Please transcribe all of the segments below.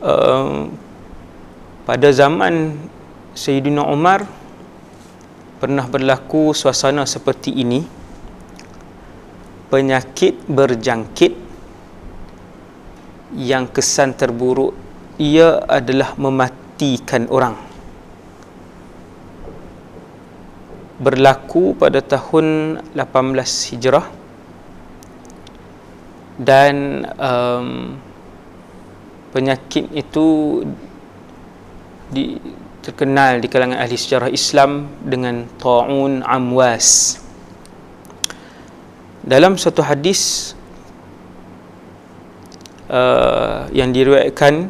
uh, pada zaman Sayyidina Umar pernah berlaku suasana seperti ini. Penyakit berjangkit yang kesan terburuk ia adalah mematikan orang. Berlaku pada tahun 18 Hijrah dan penyakit itu terkenal di kalangan ahli sejarah Islam dengan Ta'un Amwas. Dalam satu hadis yang diriwayatkan,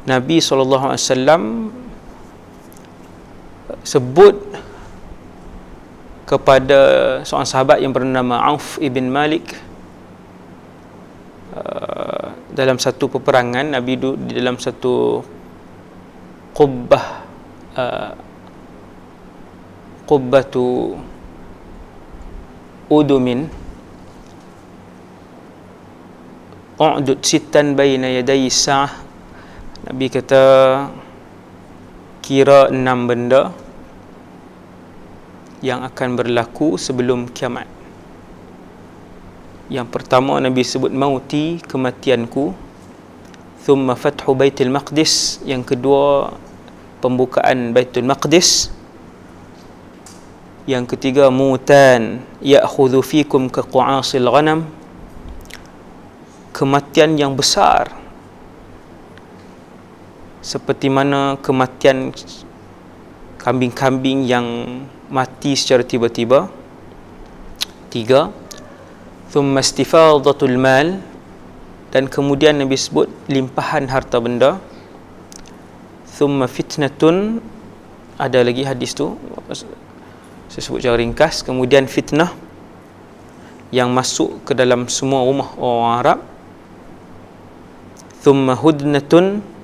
Nabi SAW sebut kepada seorang sahabat yang bernama Auf ibn Malik. Dalam satu peperangan, Nabi duduk di dalam satu qubbatu udumin u'dud sittan baina yaday sa'ah. Nabi kata kira 6 benda yang akan berlaku sebelum kiamat. Yang pertama Nabi sebut mauti, kematianku. Thumma fathu Baitul Maqdis. Yang kedua pembukaan Baitul Maqdis. Yang ketiga mutan ya'khudhu fikum ka qu'asil ghanam. Kematian yang besar seperti mana kematian kambing-kambing yang mati secara tiba-tiba. 3. Thumma istifadatul mal. Dan kemudian Nabi sebut limpahan harta benda. Thumma fitnatun. Ada lagi hadis tu, saya sebut secara ringkas. Kemudian fitnah yang masuk ke dalam semua rumah orang Arab. Thumma hudnatun.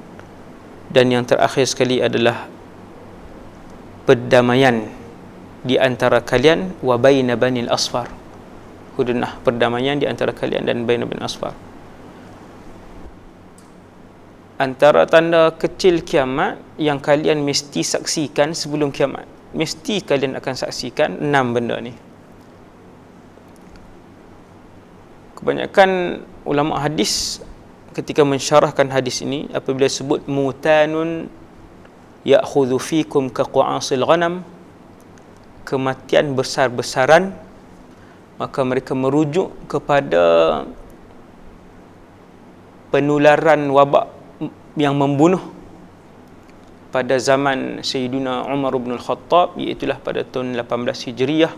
Dan yang terakhir sekali adalah perdamaian di antara kalian wa baina banil asfar. Hudnah, perdamaian di antara kalian dan baina banil asfar. Antara tanda kecil kiamat yang kalian mesti saksikan sebelum kiamat, mesti kalian akan saksikan 6 benda ni. Kebanyakan ulama hadis ketika mensyarahkan hadis ini, apabila sebut mutanun ya'khudhu fikum ka qu'asil ghanam, kematian besar-besaran, maka mereka merujuk kepada penularan wabak yang membunuh pada zaman Sayyidina Umar bin Al-Khattab, iaitulah pada tahun 18 Hijriah,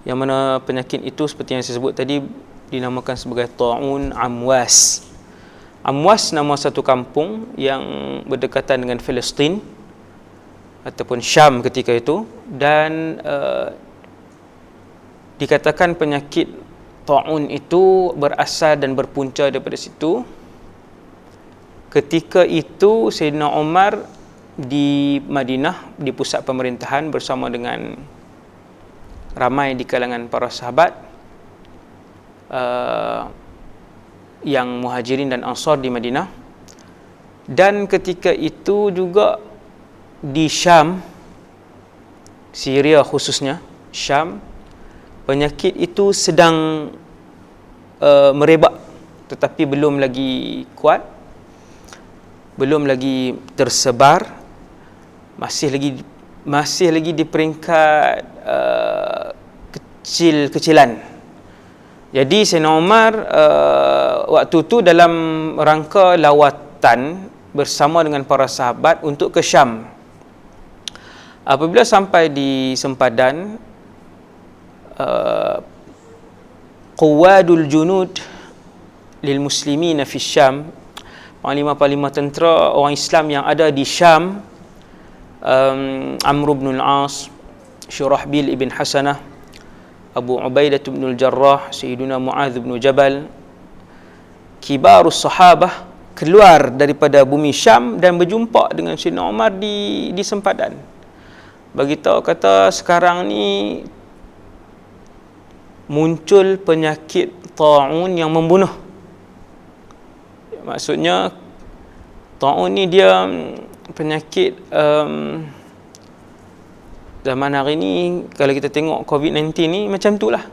yang mana penyakit itu seperti yang saya sebut tadi dinamakan sebagai Ta'un Amwas. Amwas nama satu kampung yang berdekatan dengan Palestin ataupun Syam ketika itu, dan dikatakan penyakit Ta'un itu berasal dan berpunca daripada situ. Ketika itu Sayyidina Umar di Madinah, di pusat pemerintahan, bersama dengan ramai di kalangan para sahabat yang muhajirin dan ansar di Madinah. Dan ketika itu juga di Syam, Syria khususnya, Syam, penyakit itu sedang merebak, tetapi belum lagi kuat, belum lagi tersebar, masih lagi di peringkat kecil-kecilan. Jadi Sayyidina Umar waktu itu dalam rangka lawatan bersama dengan para sahabat untuk ke Syam. Apabila sampai di sempadan, Quwadul Junud lil Muslimina fi Syam, panglima-panglima tentera orang Islam yang ada di Syam, Amr bin al-As, Syurahbil ibn Hasanah, Abu Ubaidah bin al-Jarrah, Sayyiduna Mu'adz bin Jabal, kibarus sahabah, keluar daripada bumi Syam dan berjumpa dengan Sayyidina Umar di sempadan. Beritahu kata, sekarang ni muncul penyakit Ta'un yang membunuh. Maksudnya ta'un ni dia penyakit zaman hari ni. Kalau kita tengok COVID-19 ni macam tu lah,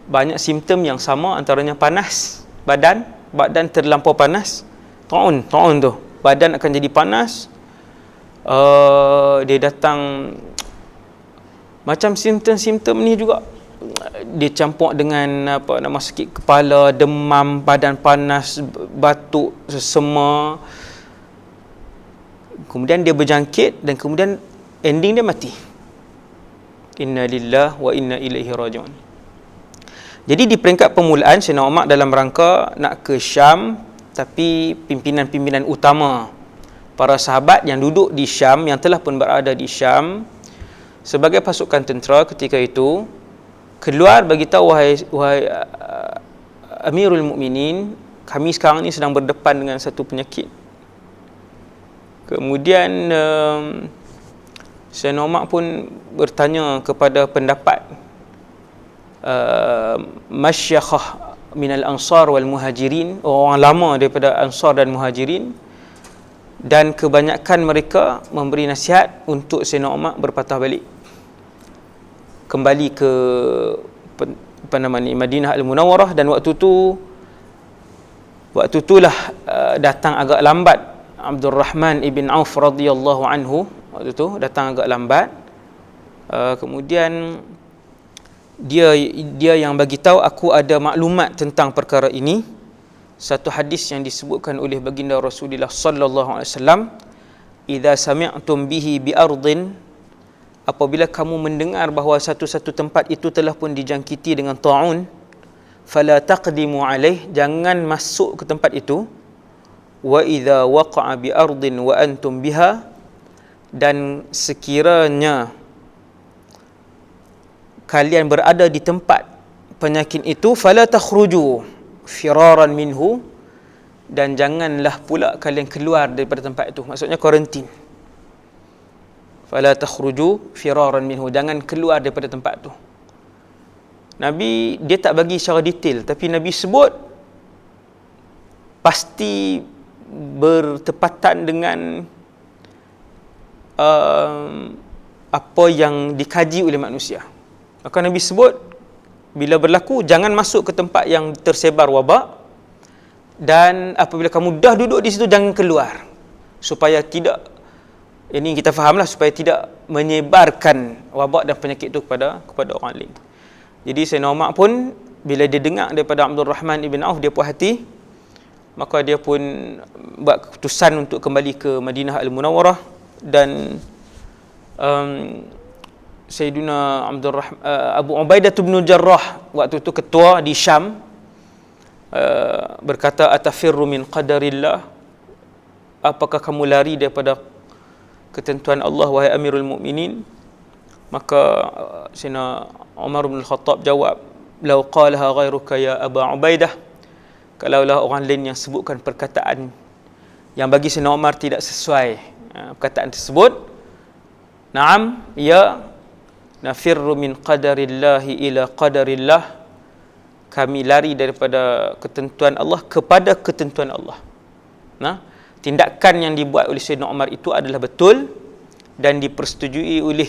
banyak simptom yang sama, antaranya panas badan terlampau panas. Ta'un tu badan akan jadi panas, dia datang macam simptom-simptom ni juga dia campur dengan sakit kepala, demam, badan panas, batuk, sesema, kemudian dia berjangkit dan kemudian ending dia mati. Inna lillahi wa inna ilaihi raji'un. Jadi di peringkat permulaan Sayyidina Umar dalam rangka nak ke Syam, tapi pimpinan-pimpinan utama para sahabat yang duduk di Syam, yang telah pun berada di Syam sebagai pasukan tentera ketika itu, keluar bagi tahu, wahai Amirul Mukminin, kami sekarang ni sedang berdepan dengan satu penyakit. Kemudian Sayyidina Umar pun bertanya kepada pendapat masyakhah minal ansar wal muhajirin, orang lama daripada ansar dan muhajirin, dan kebanyakan mereka memberi nasihat untuk Sayyidina Umar berpatah balik kembali ke Madinah Al-Munawwarah. Dan waktu itulah datang agak lambat Abdul Rahman ibn Auf radhiyallahu anhu. Waktu tu datang agak lambat. Kemudian dia yang bagi tahu, aku ada maklumat tentang perkara ini. Satu hadis yang disebutkan oleh baginda Rasulullah sallallahu alaihi wasallam, idza sami'tum bihi bi ardin, apabila kamu mendengar bahawa satu-satu tempat itu telah pun dijangkiti dengan ta'un, fala taqdimu alaih, jangan masuk ke tempat itu. Wa idza waqa'a bi ardin wa antum biha, dan sekiranya kalian berada di tempat penyakit itu, fala takhruju firaran minhu, dan janganlah pula kalian keluar daripada tempat itu. Maksudnya kuarantin. Fala takhruju firaran minhu, jangan keluar daripada tempat tu. Nabi dia tak bagi secara detail, tapi Nabi sebut pasti bertepatan dengan apa yang dikaji oleh manusia. Maka Nabi sebut, bila berlaku, jangan masuk ke tempat yang tersebar wabak, dan apabila kamu dah duduk di situ, jangan keluar, supaya tidak, ini kita fahamlah, supaya tidak menyebarkan wabak dan penyakit itu kepada orang lain. Jadi Sayyidina Umar pun bila dia dengar daripada Abdul Rahman ibn Auf, dia puas hati, maka dia pun buat keputusan untuk kembali ke Madinah Al-Munawwarah. Dan Sayyidina Abu Ubaidah bin Jarrah waktu itu ketua di Syam, berkata, atafirru min qadarillah, apakah kamu lari daripada ketentuan Allah wahai Amirul Mukminin? Maka Sayyidina Umar bin Khattab jawab, lau qalaha ghairuka ya Abu Ubaidah, kalaulah orang lain yang sebutkan perkataan yang bagi Sayyidina Umar tidak sesuai perkataan tersebut, na'am ya, nafirru min qadarillahi ila qadarillah, kami lari daripada ketentuan Allah kepada ketentuan Allah. Nah, tindakan yang dibuat oleh Sayyidina Umar itu adalah betul dan dipersetujui oleh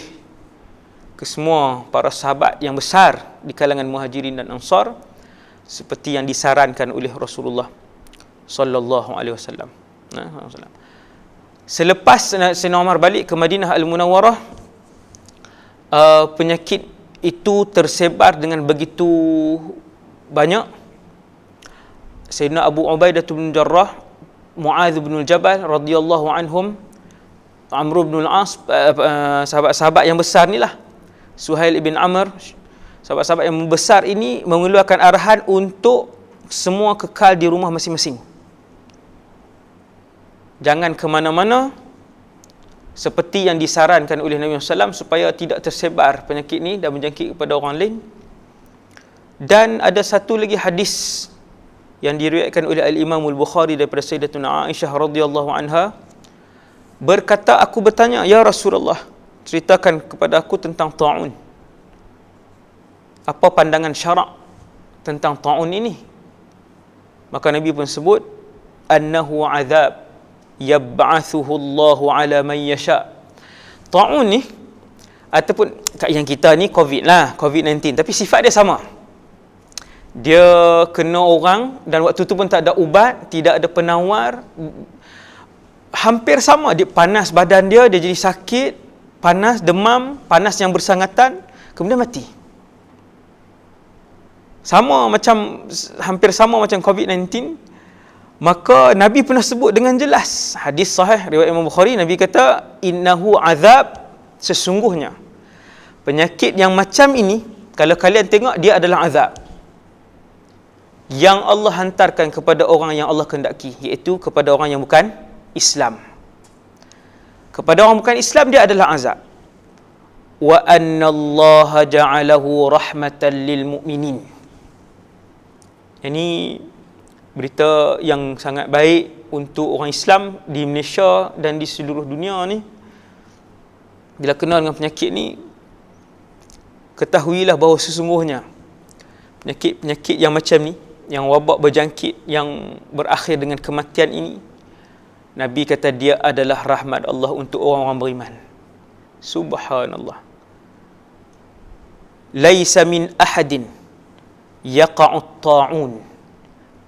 kesemua para sahabat yang besar di kalangan Muhajirin dan Ansar, seperti yang disarankan oleh Rasulullah sallallahu alaihi wasallam. Selepas Sayyidina Umar balik ke Madinah Al-Munawwarah, penyakit itu tersebar dengan begitu banyak. Sayyidina Abu Ubaidah bin Jarrah, Muadz bin Jabal radhiyallahu anhum, Amr bin al-As, sahabat-sahabat yang besar inilah, Suhail ibn Amr, sahabat-sahabat yang besar ini mengeluarkan arahan untuk semua kekal di rumah masing-masing. Jangan ke mana-mana, seperti yang disarankan oleh Nabi SAW, supaya tidak tersebar penyakit ini dan menjangkit kepada orang lain. Dan ada satu lagi hadis yang diriwayatkan oleh Al-Imam Al-Bukhari daripada Sayyidatuna Aisyah radhiyallahu anha, berkata, aku bertanya, ya Rasulullah, ceritakan kepada aku tentang ta'un. Apa pandangan syarak tentang ta'un ini? Maka Nabi pun sebut annahu azab yab'athuhu Allahu ala man yasha. Ta'un ni ataupun yang kita ni COVID-19, tapi sifat dia sama. Dia kena orang dan waktu tu pun tak ada ubat, tidak ada penawar, hampir sama. Dia panas badan dia jadi sakit, panas, demam, panas yang bersangatan, kemudian mati. Hampir sama macam COVID-19. Maka Nabi pernah sebut dengan jelas, hadis sahih riwayat Imam Bukhari, Nabi kata innahu azab, sesungguhnya penyakit yang macam ini, kalau kalian tengok, dia adalah azab yang Allah hantarkan kepada orang yang Allah kehendaki, iaitu kepada orang yang bukan Islam. Kepada orang bukan Islam dia adalah azab. Wa anna Allah ja'alahu rahmatan lil mu'minin. Ini berita yang sangat baik untuk orang Islam di Malaysia dan di seluruh dunia ni. Bila kenal dengan penyakit ni, ketahuilah bahawa sesungguhnya penyakit yang macam ni, yang wabak berjangkit, yang berakhir dengan kematian ini, Nabi kata dia adalah rahmat Allah untuk orang-orang beriman. Subhanallah. Laisa min ahadin yaqa'ut ta'un.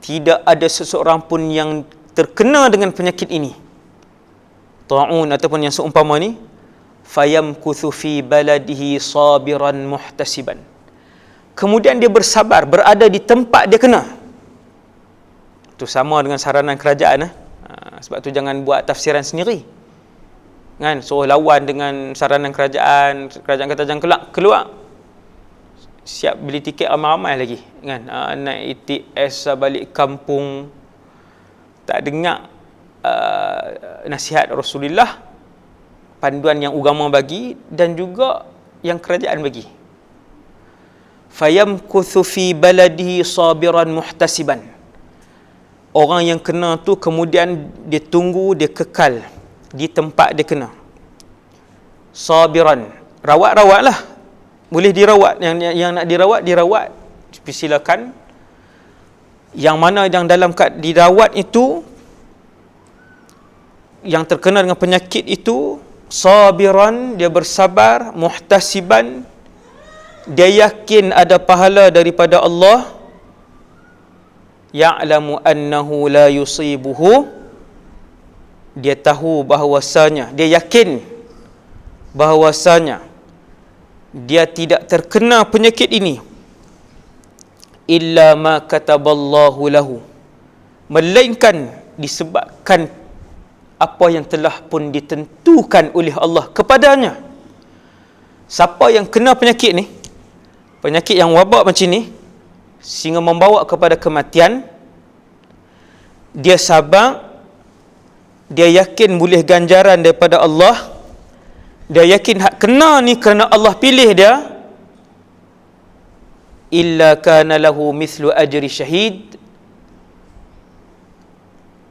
Tidak ada seseorang pun yang terkena dengan penyakit ini. Ta'un ataupun yang seumpama ni, fayamkuthu fi baladihi sabiran muhtasiban. Kemudian dia bersabar, berada di tempat dia kena. Itu sama dengan saranan kerajaan. Sebab tu jangan buat tafsiran sendiri. Kan, suruh lawan dengan saranan kerajaan. Kerajaan kata jangan keluar. Siap beli tiket ramai-ramai lagi. Kan, naik ETS balik kampung. Tak dengar nasihat Rasulullah, panduan yang agama bagi dan juga yang kerajaan bagi. Fayamkuthu fi baladihi sabiran muhtasiban. Orang yang kena tu kemudian dia tunggu, dia kekal di tempat dia kena. Sabiran, rawat-rawatlah. Boleh dirawat, yang nak dirawat, silakan. Yang mana yang dalam dirawat itu, yang terkena dengan penyakit itu, sabiran, dia bersabar, muhtasiban, dia yakin ada pahala daripada Allah, ya'lamu annahu la yusibuhu, dia tahu bahawasanya, dia yakin bahawasanya dia tidak terkena penyakit ini illa ma kataballahu lahu, melainkan disebabkan apa yang telah pun ditentukan oleh Allah kepadanya. Siapa yang kena penyakit ni, penyakit yang wabak macam ni, sehingga membawa kepada kematian, dia sabar, dia yakin boleh ganjaran daripada Allah, dia yakin hak kena ni kerana Allah pilih dia, illa kana lahu mithlu ajri syahid.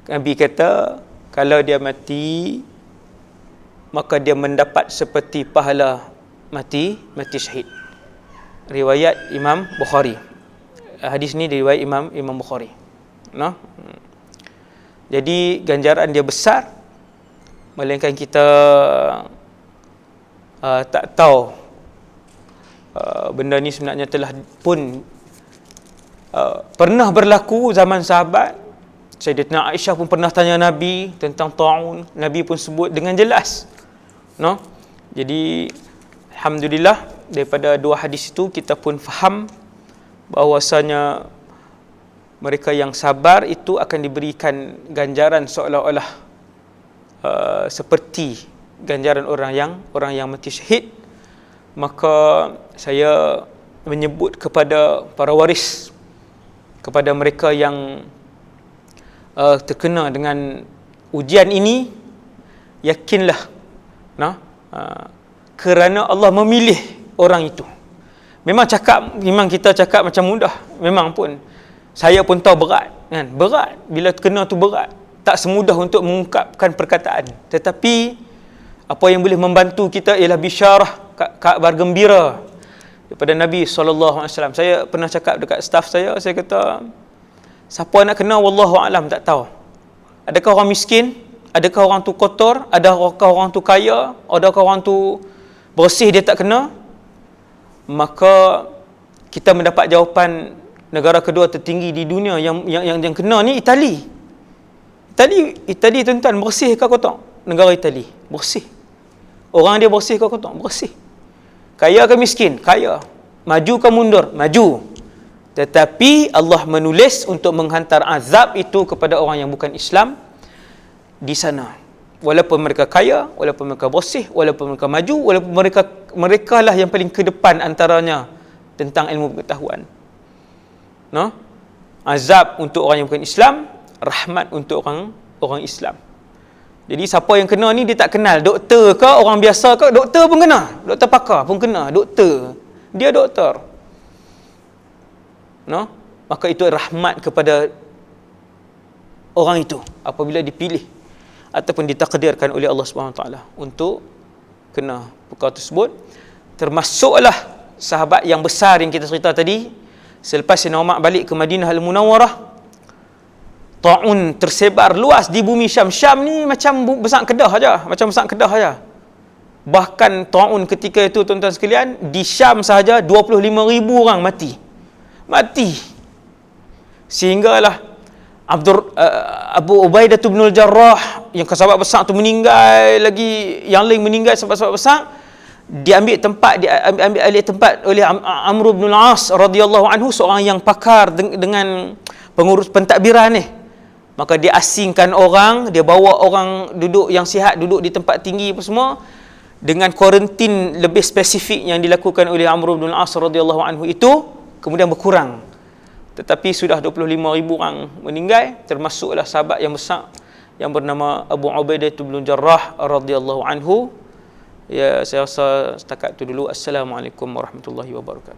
Nabi kata, kalau dia mati, maka dia mendapat seperti pahala mati syahid. Riwayat Imam Bukhari. Hadis ni riwayat Imam Bukhari. Nah. Jadi ganjaran dia besar, melainkan kita tak tahu benda ni sebenarnya telah pun pernah berlaku zaman sahabat. Sayyidatina Aisyah pun pernah tanya Nabi tentang ta'un. Nabi pun sebut dengan jelas. No? Jadi alhamdulillah, daripada dua hadis itu kita pun faham bahawasanya mereka yang sabar itu akan diberikan ganjaran seolah-olah seperti ganjaran orang yang mati syahid. Maka saya menyebut kepada para waris, kepada mereka yang terkena dengan ujian ini, yakinlah kerana Allah memilih orang itu. Memang kita cakap macam mudah, memang pun saya pun tahu berat kan, berat bila kena tu berat, tak semudah untuk mengungkapkan perkataan. Tetapi apa yang boleh membantu kita ialah bisyarah, kabar gembira daripada Nabi SAW. Saya pernah cakap dekat staff saya kata, Siapa nak kena, wallahu alam, tak tahu. Adakah orang miskin? Adakah orang tu kotor? Adakah orang tu kaya? Adakah orang tu bersih dia tak kena? Maka kita mendapat jawapan negara kedua tertinggi di dunia yang kena ni Itali. Itali tuan-tuan, bersih ke kotor? Negara Itali bersih. Orang dia bersih ke kotor? Bersih. Kaya ke miskin? Kaya. Maju ke mundur? Maju. Tetapi Allah menulis untuk menghantar azab itu kepada orang yang bukan Islam di sana. Walaupun mereka kaya, walaupun mereka bersih, walaupun mereka maju, walaupun mereka lah yang paling ke depan antaranya tentang ilmu pengetahuan. No? Azab untuk orang yang bukan Islam, rahmat untuk orang Islam. Jadi siapa yang kena ni dia tak kenal doktor ke orang biasa ke, doktor pun kena, doktor pakar pun kena, doktor. Dia doktor. No? Maka itu rahmat kepada orang itu apabila dipilih ataupun ditakdirkan oleh Allah SWT untuk kena perkara tersebut. Termasuklah sahabat yang besar yang kita cerita tadi, selepas Sayyidina Umar balik ke Madinah Al-Munawwarah, ta'un tersebar luas di bumi Syam. Syam ni macam besar Kedah aja. Bahkan ta'un ketika itu tuan-tuan sekalian, di Syam sahaja 25,000 orang mati. Sehinggalah Abu Ubaidah bin Al-Jarrah yang sahabat besar tu meninggal, lagi yang lain meninggal, sahabat-sahabat besar diambil alih tempat oleh Amr bin Al-As radhiyallahu anhu, seorang yang pakar dengan pengurus pentadbiran ni. Maka dia asingkan orang, dia bawa orang duduk yang sihat duduk di tempat tinggi apa semua, dengan kuarantin lebih spesifik yang dilakukan oleh Amr bin Al-As radhiyallahu anhu itu kemudian berkurang. Tetapi sudah 25,000 orang meninggal, termasuklah sahabat yang besar yang bernama Abu Ubaidah bin Jarrah radhiyallahu anhu. Ya, saya rasa setakat itu dulu. Assalamualaikum warahmatullahi wabarakatuh.